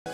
जी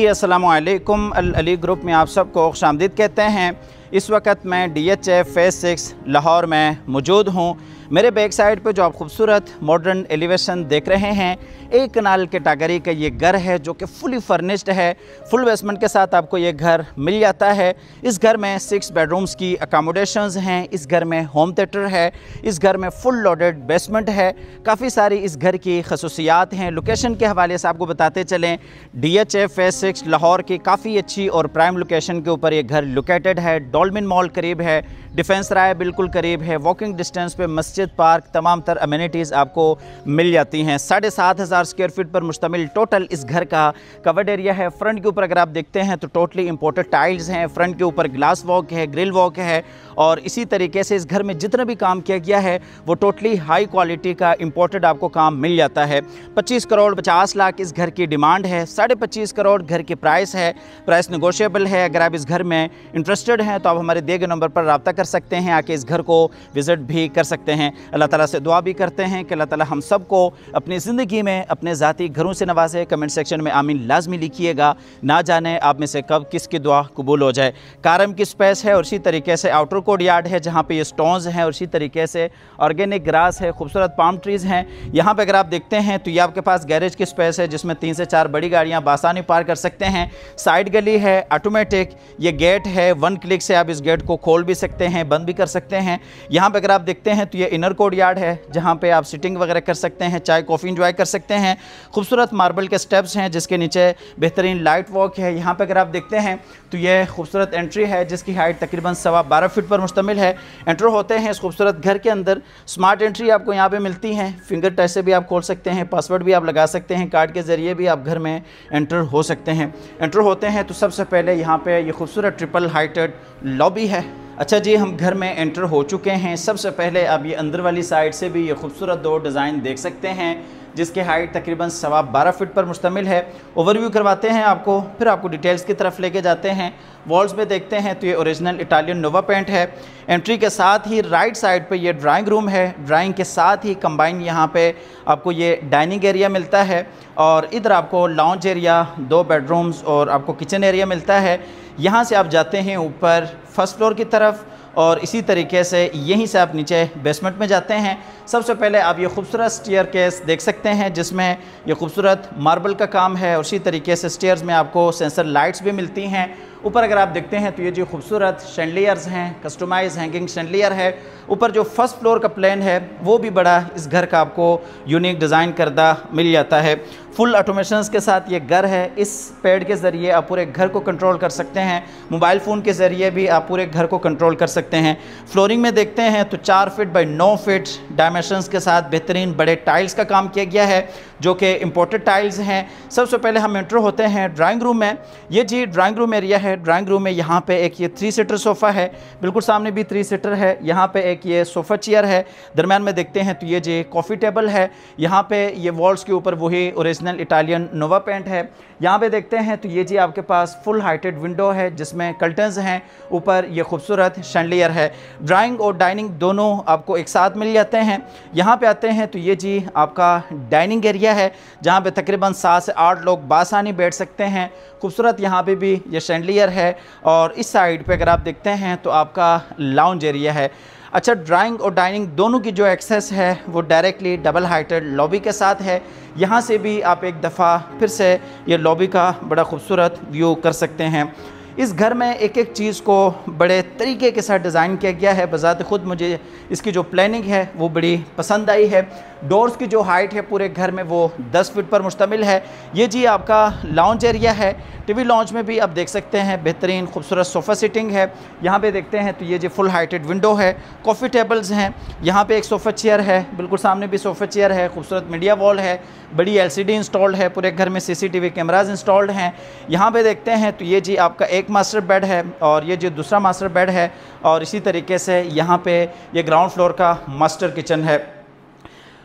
अस्सलाम वालेकुम। अल अली ग्रुप में आप सबको खुशामदीद कहते हैं। इस वक्त मैं DHA फेज़ 6 लाहौर में मौजूद हूँ। मेरे बैक साइड पे जो आप खूबसूरत मॉडर्न एलिवेशन देख रहे हैं, एक कनाल कैटेगरी का ये घर है जो कि फुली फर्निश्ड है। फुल बेसमेंट के साथ आपको ये घर मिल जाता है। इस घर में 6 बेडरूम्स की अकोमोडेशंस हैं। इस घर में होम थिएटर है। इस घर में फुल लोडेड बेसमेंट है। काफ़ी सारी इस घर की खसूसियात हैं। लोकेशन के हवाले से आपको बताते चलें, DHA फेज़ 6 लाहौर की काफ़ी अच्छी और प्राइम लोकेशन के ऊपर ये घर लोकेटेड है। डॉल्मिन मॉल करीब है, डिफेंस राय बिल्कुल करीब है, वॉकिंग डिस्टेंस पे मस्जिद, पार्क, तमाम तर अमेनिटीज़ आपको मिल जाती हैं। 7,500 स्क्वायर फीट पर मुश्तमिल टोटल इस घर का कवर्ड एरिया है। फ्रंट के ऊपर अगर आप देखते हैं तो टोटली इंपोर्टेड टाइल्स हैं। फ्रंट के ऊपर ग्लास वॉक है, ग्रिल वॉक है, और इसी तरीके से इस घर में जितना भी काम किया गया है वो टोटली हाई क्वालिटी का इंपोर्टेड आपको काम मिल जाता है। 25 करोड़ 50 लाख इस घर की डिमांड है। 25.5 करोड़ घर की प्राइस है। प्राइस नेगोशिएबल है। अगर आप इस घर में इंटरेस्टेड हैं तो आप हमारे दिए गए नंबर पर रब्ता कर सकते हैं, आके इस घर को विज़िट भी कर सकते हैं। अल्लाह ताला से दुआ भी करते हैं कि अल्लाह ताला हम सब को अपनी ज़िंदगी में अपने ज़ाती घरों से नवाजे। कमेंट सेक्शन में आमीन लाजमी लिखिएगा। ना जाने आप में से कब किसकी दुआ कबूल हो जाए। कारम की स्पेस है और इसी तरीके से आउटर कोर्ट यार्ड है जहाँ पे ये स्टोन्स हैं, और इसी तरीके से ऑर्गेनिक ग्रास है, खूबसूरत पाम ट्रीज़ हैं। यहाँ पे अगर आप देखते हैं तो ये आपके पास गैरेज की स्पेस है जिसमें 3 से 4 बड़ी गाड़ियाँ बासानी पार्क कर सकते हैं। साइड गली है, ऑटोमेटिक ये गेट है। 1 क्लिक से आप इस गेट को खोल भी सकते हैं, बंद भी कर सकते हैं। यहाँ पे अगर आप देखते हैं तो ये इनर कोर्ट यार्ड है जहाँ पे आप सिटिंग वगैरह कर सकते हैं, चाय कॉफ़ी इंजॉय कर सकते हैं। खूबसूरत मार्बल के स्टेप्स हैं जिसके नीचे बेहतरीन लाइट वॉक है। यहाँ पे अगर आप देखते हैं तो ये खूबसूरत एंट्री है जिसकी हाइट तकरीबन 12.25 फीट पर मुश्तमिल है। एंटर होते हैं इस खूबसूरत घर के अंदर। स्मार्ट एंट्री आपको यहाँ पे मिलती है। फिंगर टच से भी आप खोल सकते हैं, पासवर्ड भी आप लगा सकते हैं, कार्ड के ज़रिए भी आप घर में एंटर हो सकते हैं। एंटर होते हैं तो सबसे पहले यहाँ पे ये खूबसूरत ट्रिपल हाइटेड लॉबी है। अच्छा जी, हम घर में एंटर हो चुके हैं। सबसे पहले आप ये अंदर वाली साइड से भी ये खूबसूरत 2 डिज़ाइन देख सकते हैं जिसकी हाइट तकरीबन 12.25 फीट पर मुश्तमिल है। ओवरव्यू करवाते हैं आपको, फिर आपको डिटेल्स की तरफ लेके जाते हैं। वॉल्स में देखते हैं तो ये ओरिजिनल इटालियन नोवा पेंट है। एंट्री के साथ ही राइट साइड पे ये ड्राइंग रूम है। ड्राइंग के साथ ही कंबाइन यहाँ पे आपको ये डाइनिंग एरिया मिलता है, और इधर आपको लॉन्च एरिया, 2 बेडरूम्स और आपको किचन एरिया मिलता है। यहाँ से आप जाते हैं ऊपर फर्स्ट फ्लोर की तरफ, और इसी तरीके से यहीं से आप नीचे बेसमेंट में जाते हैं। सबसे पहले आप ये खूबसूरत स्टेयरकेस देख सकते हैं जिसमें ये खूबसूरत मार्बल का काम है, और इसी तरीके से स्टेयर्स में आपको सेंसर लाइट्स भी मिलती हैं। ऊपर अगर आप देखते हैं तो ये जो खूबसूरत शैंडलियर्स हैं, कस्टमाइज हैंगिंग शैंडलियर है। ऊपर जो फर्स्ट फ्लोर का प्लान है वो भी बड़ा इस घर का आपको यूनिक डिज़ाइन करदा मिल जाता है। फुल ऑटोमेशंस के साथ ये घर है। इस पैड के ज़रिए आप पूरे घर को कंट्रोल कर सकते हैं। मोबाइल फ़ोन के ज़रिए भी आप पूरे घर को कंट्रोल कर सकते हैं। फ्लोरिंग में देखते हैं तो 4 फीट बाई 9 फीट डायमेंशंस के साथ बेहतरीन बड़े टाइल्स का काम किया गया है जो कि इम्पोर्टेड टाइल्स हैं। सबसे पहले हम एंटर होते हैं ड्राइंग रूम में। ये जी ड्राइंग रूम एरिया है। ड्राइंग रूम में यहाँ पे एक ये 3 सीटर सोफ़ा है, बिल्कुल सामने भी 3 सीटर है। यहाँ पे एक ये सोफ़ा चेयर है। दरम्यान में देखते हैं तो ये जी कॉफ़ी टेबल है। यहाँ पे ये वॉल्स के ऊपर वही ओरिजिनल इटालियन नोवा पेंट है। यहाँ पे देखते हैं तो ये जी आपके पास फुल हाइटेड विंडो है जिसमें कर्टन्स हैं। ऊपर ये खूबसूरत शैंडलियर है। ड्राइंग और डाइनिंग दोनों आपको एक साथ मिल जाते हैं। यहाँ पे आते हैं तो ये जी आपका डाइनिंग एरिया है जहाँ पे तकरीबन 7 से 8 लोग बासानी बैठ सकते हैं। खूबसूरत यहाँ पे भी ये शैंडलियर है, और इस साइड पे अगर आप देखते हैं तो आपका लाउंज एरिया है। अच्छा, ड्राइंग और डाइनिंग दोनों की जो एक्सेस है वो डायरेक्टली डबल हाइटेड लॉबी के साथ है। यहाँ से भी आप एक दफ़ा फिर से ये लॉबी का बड़ा खूबसूरत व्यू कर सकते हैं। इस घर में एक एक चीज़ को बड़े तरीके के साथ डिज़ाइन किया गया है। बज़ात ख़ुद मुझे इसकी जो प्लानिंग है वो बड़ी पसंद आई है। डोर्स की जो हाइट है पूरे घर में वो 10 फीट पर मुश्तमिल है। ये जी आपका लाउंज एरिया है। टीवी लाउंज में भी आप देख सकते हैं बेहतरीन खूबसूरत सोफ़ा सीटिंग है। यहाँ पे देखते हैं तो ये जी फुल हाइटेड विंडो है, कॉफ़ी टेबल्स हैं, यहाँ पे एक सोफ़ा चेयर है, बिल्कुल सामने भी सोफ़ा चेयर है, खूबसूरत मीडिया वॉल है, बड़ी LCD इंस्टॉल्ड है, पूरे घर में CCTV कैमराज इंस्टॉल्ड हैं। यहाँ पे देखते हैं तो ये जी आपका एक मास्टर बेड है और ये जो दूसरा मास्टर बेड है, और इसी तरीके से यहाँ पे ये ग्राउंड फ्लोर का मास्टर किचन है।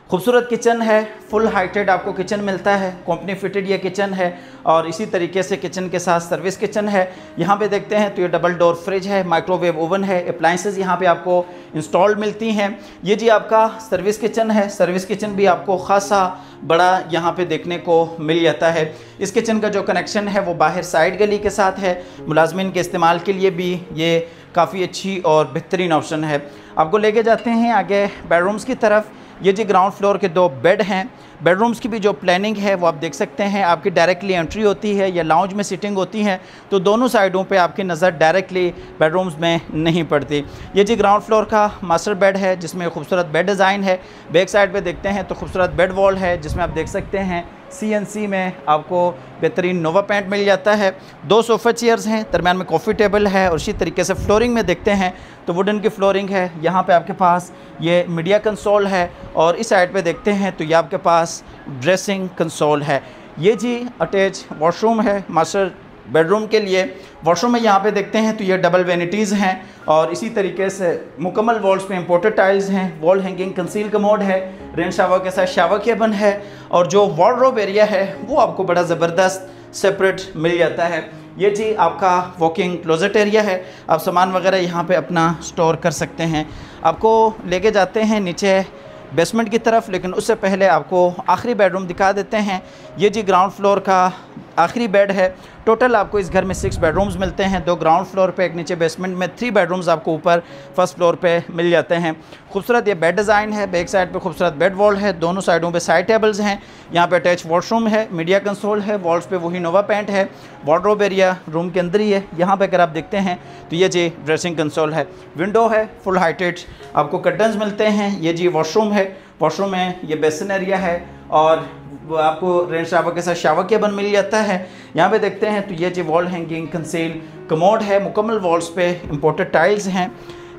खूबसूरत किचन है, फुल हाइटेड आपको किचन मिलता है, कंपनी फिटेड ये किचन है, और इसी तरीके से किचन के साथ सर्विस किचन है। यहाँ पे देखते हैं तो ये डबल डोर फ्रिज है, माइक्रोवेव ओवन है, अप्लाइंसेस यहाँ पे आपको इंस्टॉल्ड मिलती हैं। ये जी आपका सर्विस किचन है। सर्विस किचन भी आपको खासा बड़ा यहाँ पे देखने को मिल जाता है। इस किचन का जो कनेक्शन है वो बाहर साइड गली के साथ है। मुलाजमिन के इस्तेमाल के लिए भी ये काफ़ी अच्छी और बेहतरीन ऑप्शन है। आपको लेके जाते हैं आगे बेडरूम्स की तरफ। ये जी ग्राउंड फ्लोर के 2 बेड हैं। बेडरूम्स की भी जो प्लानिंग है वो आप देख सकते हैं। आपकी डायरेक्टली एंट्री होती है या लाउंज में सिटिंग होती है तो दोनों साइडों पे आपकी नज़र डायरेक्टली बेडरूम्स में नहीं पड़ती। ये जी ग्राउंड फ्लोर का मास्टर बेड है जिसमें खूबसूरत बेड डिज़ाइन है। बैक साइड पे देखते हैं तो खूबसूरत बेड वॉल है जिसमें आप देख सकते हैं CNC में आपको बेहतरीन नोवा पेंट मिल जाता है। 2 सोफ़ा चेयर्स हैं, दरम्यान में कॉफ़ी टेबल है, और इसी तरीके से फ्लोरिंग में देखते हैं तो वुडन की फ्लोरिंग है। यहाँ पे आपके पास ये मीडिया कंसोल है, और इस साइड पे देखते हैं तो ये आपके पास ड्रेसिंग कंसोल है। ये जी अटैच वॉशरूम है मास्टर बेडरूम के लिए। वॉशरूम में यहाँ पे देखते हैं तो ये डबल वेनिटीज़ हैं, और इसी तरीके से मुकम्मल वॉल्स पे इंपोर्टेड टाइल्स हैं। वॉल हैंगिंग कंसील कमोड है, रेन शावर के साथ शावर केबिन है, और जो वार्डरोब एरिया है वो आपको बड़ा ज़बरदस्त सेपरेट मिल जाता है। ये जी आपका वॉकिंग क्लोजेट एरिया है। आप सामान वगैरह यहाँ पे अपना स्टोर कर सकते हैं। आपको लेके जाते हैं नीचे बेसमेंट की तरफ, लेकिन उससे पहले आपको आखिरी बेडरूम दिखा देते हैं। ये जी ग्राउंड फ्लोर का आखिरी बेड है। टोटल आपको इस घर में 6 बेडरूम्स मिलते हैं, 2 ग्राउंड फ्लोर पे, एक नीचे बेसमेंट में, 3 बेडरूम्स आपको ऊपर फर्स्ट फ्लोर पे मिल जाते हैं। खूबसूरत ये बेड डिज़ाइन है। बैक साइड पे खूबसूरत बेड वॉल है, दोनों साइडों पे साइड टेबल्स हैं। यहाँ पे अटैच वॉशरूम है, मीडिया कंसोल है, वॉल्स पे वही नोवा पेंट है, वार्डरोब एरिया रूम के अंदर ही है। यहाँ पे अगर आप देखते हैं तो ये जी ड्रेसिंग कंसोल है, विंडो है, फुल हाइटेड आपको कर्टन्स मिलते हैं। ये जी वॉशरूम है, वॉशरूम में ये बेसिन एरिया है, और आपको रेन शावर के साथ शावर केबिन मिल जाता है। यहाँ पे देखते हैं तो ये जी वॉल हैंगिंग कंसील कमोड है, मुकम्मल वॉल्स पे इंपोर्टेड टाइल्स हैं।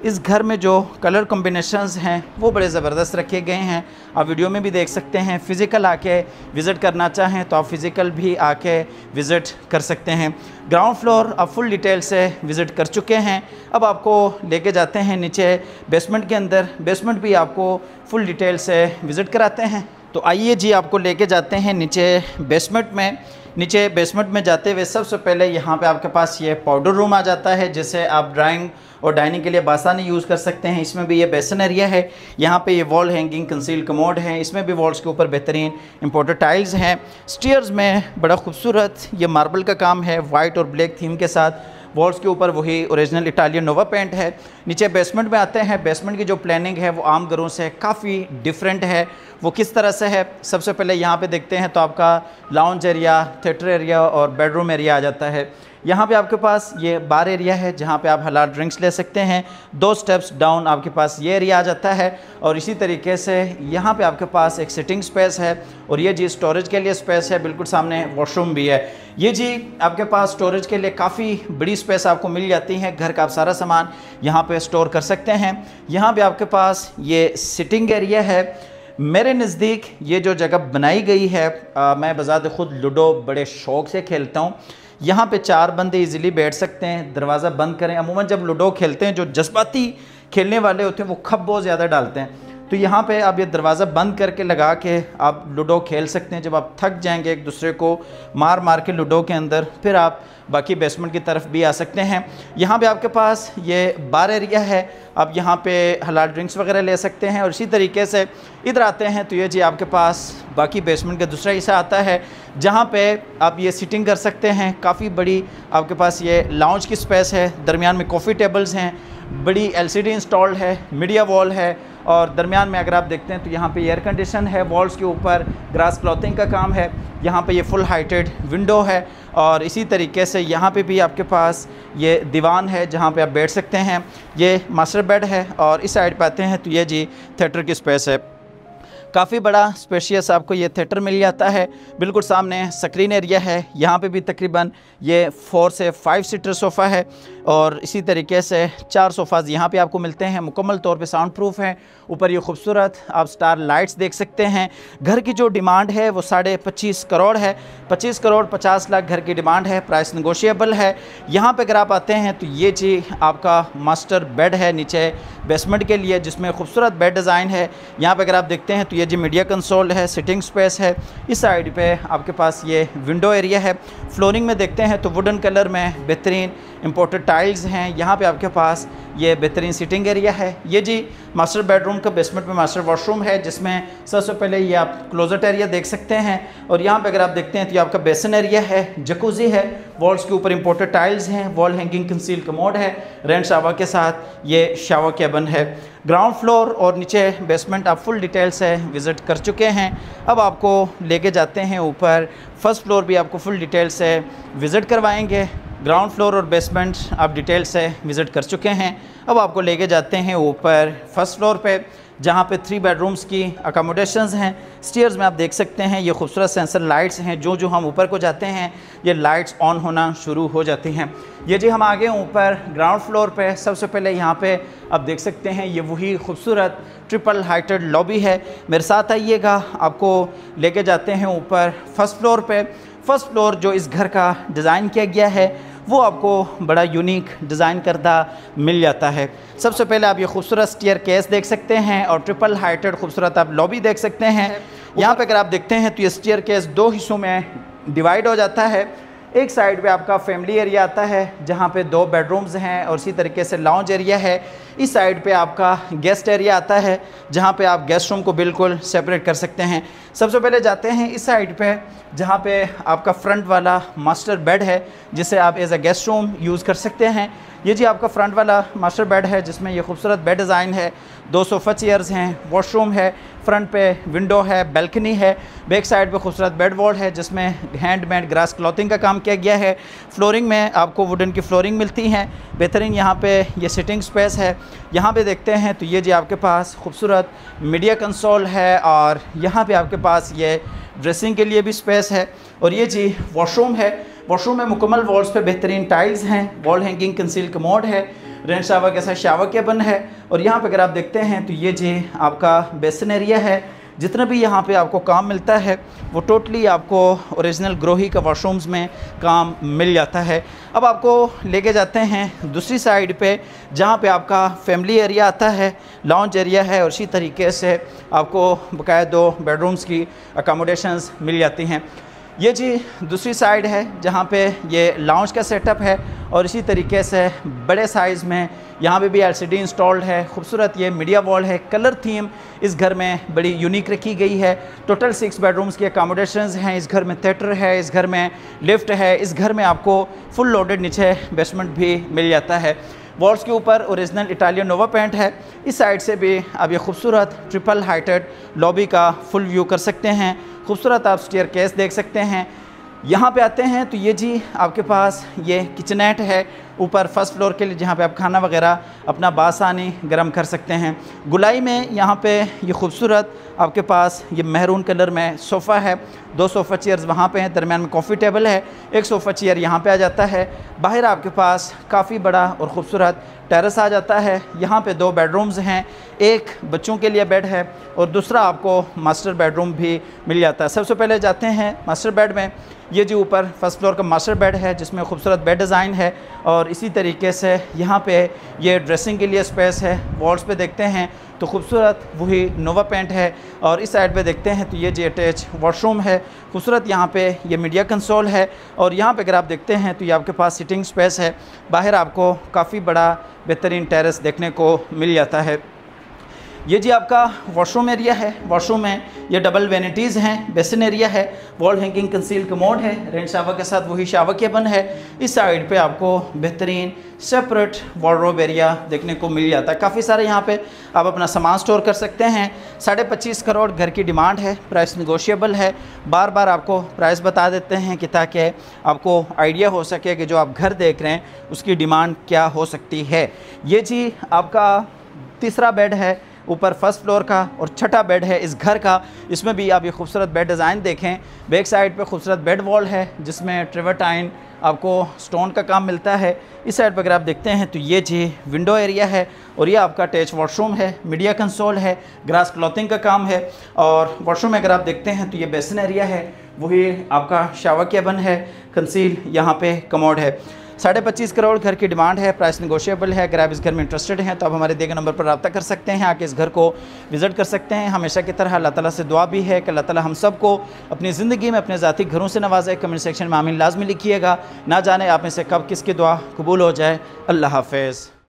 इस घर में जो कलर कॉम्बिनेशंस हैं वो बड़े ज़बरदस्त रखे गए हैं। आप वीडियो में भी देख सकते हैं। फ़िज़िकल आके विज़िट करना चाहें तो आप फ़िज़िकल भी आके विज़िट कर सकते हैं। ग्राउंड फ्लोर आप फुल डिटेल से विज़िट कर चुके हैं। अब आपको लेके जाते हैं नीचे बेसमेंट के अंदर। बेसमेंट भी आपको फुल डिटेल से विज़िट कराते हैं। तो आइए जी आपको लेके जाते हैं नीचे बेसमेंट में। नीचे बेसमेंट में जाते हुए सबसे पहले यहाँ पे आपके पास ये पाउडर रूम आ जाता है, जिसे आप ड्राइंग और डाइनिंग के लिए बासानी यूज़ कर सकते हैं। इसमें भी ये बेसन एरिया है। यहाँ पे ये वॉल हैंगिंग कंसील कमोड है, इसमें भी वॉल्स के ऊपर बेहतरीन इंपोर्टेड टाइल्स हैं। स्टेयर्स में बड़ा खूबसूरत ये मार्बल का काम है, वाइट और ब्लैक थीम के साथ। वॉल्स के ऊपर वही ओरिजिनल इटालियन नोवा पेंट है। नीचे बेसमेंट में आते हैं। बेसमेंट की जो प्लानिंग है वो आम घरों से काफ़ी डिफरेंट है। वो किस तरह से है, सबसे पहले यहाँ पे देखते हैं तो आपका लाउंज एरिया, थिएटर एरिया और बेडरूम एरिया आ जाता है। यहाँ पे आपके पास ये बार एरिया है जहाँ पे आप हलाल ड्रिंक्स ले सकते हैं। 2 स्टेप्स डाउन आपके पास ये एरिया आ जाता है, और इसी तरीके से यहाँ पे आपके पास एक सिटिंग स्पेस है, और ये जी स्टोरेज के लिए स्पेस है। बिल्कुल सामने वॉशरूम भी है। ये जी आपके पास स्टोरेज के लिए काफ़ी बड़ी स्पेस आपको मिल जाती है। घर का आप सारा सामान यहाँ पे स्टोर कर सकते हैं। यहाँ पे आपके पास ये सिटिंग एरिया है। मेरे नज़दीक ये जो जगह बनाई गई है, मैं बज़ात ख़ुद लूडो बड़े शौक़ से खेलता हूँ। यहाँ पे 4 बंदे इजीली बैठ सकते हैं। दरवाज़ा बंद करें। अमूमन जब लूडो खेलते हैं जो जज्बाती खेलने वाले होते हैं वो खप बहुत ज़्यादा डालते हैं, तो यहाँ पे आप ये दरवाज़ा बंद करके लगा के आप लूडो खेल सकते हैं। जब आप थक जाएंगे एक दूसरे को मार मार के लूडो के अंदर, फिर आप बाकी बेसमेंट की तरफ भी आ सकते हैं। यहाँ पे आपके पास ये बार एरिया है, आप यहाँ पे हलाल ड्रिंक्स वगैरह ले सकते हैं। और इसी तरीके से इधर आते हैं तो ये जी आपके पास बाकी बेसमेंट का दूसरा हिस्सा आता है, जहाँ पे आप ये सिटिंग कर सकते हैं। काफ़ी बड़ी आपके पास ये लाउंज की स्पेस है, दरमियान में कॉफ़ी टेबल्स हैं, बड़ी LCD इंस्टॉल्ड है, मीडिया वॉल है, और दरमियान में अगर आप देखते हैं तो यहाँ पे एयर कंडीशन है, वॉल्स के ऊपर ग्रास क्लॉथिंग का काम है, यहाँ पे ये फुल हाइटेड विंडो है और इसी तरीके से यहाँ पे भी आपके पास ये दीवान है जहाँ पे आप बैठ सकते हैं। ये मास्टर बेड है और इस साइड पे आते हैं तो ये जी थिएटर की स्पेस है। काफ़ी बड़ा स्पेशियस आपको ये थिएटर मिल जाता है। बिल्कुल सामने स्क्रीन एरिया है, यहाँ पे भी तकरीबन ये 4 से 5 सीटर सोफ़ा है और इसी तरीके से 4 सोफ़ाज़ यहाँ पे आपको मिलते हैं, मुकम्मल तौर पे साउंड प्रूफ हैं। ऊपर ये खूबसूरत आप स्टार लाइट्स देख सकते हैं। घर की जो डिमांड है वो 25.5 करोड़ है, 25 करोड़ 50 लाख घर की डिमांड है, प्राइस नेगोशिएबल है। यहाँ पे अगर आप आते हैं तो ये जी आपका मास्टर बेड है नीचे बेसमेंट के लिए, जिसमें खूबसूरत बेड डिज़ाइन है। यहाँ पे अगर आप देखते हैं तो ये जी मीडिया कंसोल है, सिटिंग स्पेस है। इस साइड पे आपके पास ये विंडो एरिया है। फ्लोरिंग में देखते हैं तो वुडन कलर में बेहतरीन इंपोर्टेड टाइल्स हैं। यहाँ पे आपके पास ये बेहतरीन सिटिंग एरिया है। ये जी मास्टर बेडरूम का बेसमेंट में मास्टर वॉशरूम है, जिसमें सबसे पहले ये आप क्लोजेट एरिया देख सकते हैं और यहाँ पे अगर आप देखते हैं तो ये आपका बेसन एरिया है, जकूज़ी है, वॉल्स के ऊपर इंपोर्टेड टाइल्स हैं, वॉल हैंगिंग कंसील कमोड है, रेन शावर के साथ ये शावर केबिन है। ग्राउंड फ्लोर और नीचे बेसमेंट आप फुल डिटेल से विज़िट कर चुके हैं। अब आपको लेके जाते हैं ऊपर, फर्स्ट फ्लोर भी आपको फुल डिटेल से विज़िट करवाएंगे। ग्राउंड फ्लोर और बेसमेंट आप डिटेल से विज़िट कर चुके हैं। अब आपको लेके जाते हैं ऊपर फर्स्ट फ्लोर पे, जहाँ पे 3 बेडरूम्स की अकोमोडेशंस हैं। स्टेयर्स में आप देख सकते हैं ये खूबसूरत सेंसर लाइट्स हैं, जो हम ऊपर को जाते हैं ये लाइट्स ऑन होना शुरू हो जाती हैं। ये जी हम आगे ऊपर ग्राउंड फ्लोर पे, सबसे पहले यहाँ पे आप देख सकते हैं ये वही खूबसूरत ट्रिपल हाइटेड लॉबी है। मेरे साथ आइएगा, आपको लेके जाते हैं ऊपर फर्स्ट फ्लोर पे। फर्स्ट फ्लोर जो इस घर का डिज़ाइन किया गया है वो आपको बड़ा यूनिक डिज़ाइन करदा मिल जाता है। सबसे पहले आप ये खूबसूरत स्टेयर केस देख सकते हैं और ट्रिपल हाइटेड खूबसूरत आप लॉबी देख सकते हैं। यहाँ पे अगर आप देखते हैं तो ये स्टेयर केस 2 हिस्सों में डिवाइड हो जाता है। एक साइड पे आपका फैमिली एरिया आता है जहाँ पे 2 बेडरूम्स हैं और इसी तरीके से लाउंज एरिया है। इस साइड पे आपका गेस्ट एरिया आता है जहाँ पे आप गेस्ट रूम को बिल्कुल सेपरेट कर सकते हैं। सबसे पहले जाते हैं इस साइड पे जहाँ पे आपका फ्रंट वाला मास्टर बेड है, जिसे आप as a guest room use कर सकते हैं। ये जी आपका फ्रंट वाला मास्टर बेड है जिसमें ये खूबसूरत बेड डिज़ाइन है, 2 सोफ़ा चेयर्स हैं, वॉशरूम है, फ्रंट पे विंडो है, बैल्कनी है, बैक साइड पे खूबसूरत बेड वॉल है जिसमें हैंडमेड ग्रास क्लॉथिंग का काम किया गया है। फ्लोरिंग में आपको वुडन की फ्लोरिंग मिलती हैं। बेहतरीन यहाँ पे ये सिटिंग स्पेस है। यहाँ पे देखते हैं तो ये जी आपके पास खूबसूरत मीडिया कंसोल है और यहाँ पे आपके पास ये ड्रेसिंग के लिए भी स्पेस है। और ये जी वॉशरूम है। वॉशरूम में मुकम्मल वॉल्स पे बेहतरीन टाइल्स हैं, वॉल हैंगिंग कंसील कमोड है, रेन शावर के साथ शावर केबिन है। और यहाँ पे अगर आप देखते हैं तो ये जी आपका बेसन एरिया है। जितना भी यहाँ पे आपको काम मिलता है वो टोटली आपको ओरिजिनल ग्रोही का वॉशरूम्स में काम मिल जाता है। अब आपको लेके जाते हैं दूसरी साइड पे जहाँ पे आपका फैमिली एरिया आता है, लॉन्च एरिया है और इसी तरीके से आपको बकायदा 2 बेडरूम्स की अकोमोडेशंस मिल जाती हैं। ये जी दूसरी साइड है जहाँ पे ये लाउंज का सेटअप है और इसी तरीके से बड़े साइज़ में यहाँ पे भी एलसीडी इंस्टॉल्ड है। खूबसूरत ये मीडिया वॉल है। कलर थीम इस घर में बड़ी यूनिक रखी गई है। टोटल 6 बेडरूम्स की अकोमोडेशंस हैं। इस घर में थिएटर है, इस घर में लिफ्ट है, इस घर में आपको फुल लोडेड नीचे बेसमेंट भी मिल जाता है। वॉल्स के ऊपर ओरिजिनल इटालियन नोवा पेंट है। इस साइड से भी आप ये खूबसूरत ट्रिपल हाइटेड लॉबी का फुल व्यू कर सकते हैं। खूबसूरत आप स्टेयर केस देख सकते हैं। यहाँ पे आते हैं तो ये जी आपके पास ये किचनेट है ऊपर फर्स्ट फ्लोर के लिए, जहाँ पे आप खाना वगैरह अपना बासानी गर्म कर सकते हैं। गुलाई में यहाँ पे ये खूबसूरत आपके पास ये महरून कलर में सोफ़ा है। 2 सोफ़ा चेयर्स वहाँ पे हैं, दरमियान में कॉफ़ी टेबल है, 1 सोफ़ा चेयर यहाँ पे आ जाता है। बाहर आपके पास काफ़ी बड़ा और ख़ूबसूरत टेरेस आ जाता है। यहाँ पे 2 बेडरूम्स हैं, एक बच्चों के लिए बेड है और दूसरा आपको मास्टर बेडरूम भी मिल जाता है। सबसे पहले जाते हैं मास्टर बेड में। ये जो ऊपर फर्स्ट फ्लोर का मास्टर बेड है जिसमें खूबसूरत बेड डिज़ाइन है और इसी तरीके से यहाँ पे ये ड्रेसिंग के लिए स्पेस है। वॉल्स पे देखते हैं तो खूबसूरत वही नोवा पेंट है और इस साइड पे देखते हैं तो ये जी अटैच वॉशरूम है। खूबसूरत यहाँ पे ये मीडिया कंसोल है और यहाँ पे अगर आप देखते हैं तो ये आपके पास सिटिंग स्पेस है। बाहर आपको काफ़ी बड़ा बेहतरीन टेरेस देखने को मिल जाता है। ये जी आपका वॉशरूम एरिया है। वॉशरूम में ये डबल वेनिटीज़ हैं, बेसिन एरिया है, वॉल हैंगिंग कंसील कमोड है, रेन शावर के साथ वही शावर केबिन है। इस साइड पे आपको बेहतरीन सेपरेट वार्डरोब एरिया देखने को मिल जाता है। काफ़ी सारे यहाँ पे आप अपना सामान स्टोर कर सकते हैं। 25.5 करोड़ घर की डिमांड है, प्राइस निगोशिएबल है। बार बार आपको प्राइस बता देते हैं कि ताकि आपको आइडिया हो सके कि जो आप घर देख रहे हैं उसकी डिमांड क्या हो सकती है। ये जी आपका तीसरा बेड है ऊपर फर्स्ट फ्लोर का और छठा बेड है इस घर का। इसमें भी आप ये खूबसूरत बेड डिज़ाइन देखें। बैक साइड पे खूबसूरत बेड वॉल है जिसमें ट्रिवर्टाइन आपको स्टोन का काम मिलता है। इस साइड पर अगर आप देखते हैं तो ये जी विंडो एरिया है और ये आपका अटैच वॉशरूम है, मीडिया कंसोल है, ग्रास क्लॉथिंग का काम है। और वॉशरूम में अगर आप देखते हैं तो ये बेसिन एरिया है, वही आपका शावर केबिन है, कंसील यहाँ पे कमोड है। 25.5 करोड़ घर की डिमांड है, प्राइस निगोशिएबल है। अगर आप इस घर में इंटरेस्टेड हैं तो आप हमारे दिए गए नंबर पर रब्ता कर सकते हैं, आके इस घर को विज़िट कर सकते हैं। हमेशा की तरह अल्लाह ताला से दुआ भी है कि अल्लाह ताला हम सब को अपनी ज़िंदगी में अपने ज़ाती घरों से नवाज़े। कमेंट सेक्शन में आमीन लाजमी लिखिएगा। ना जाने आप में से कब किसकी दुआ कबूल हो जाए। अल्लाह हाफ़िज़।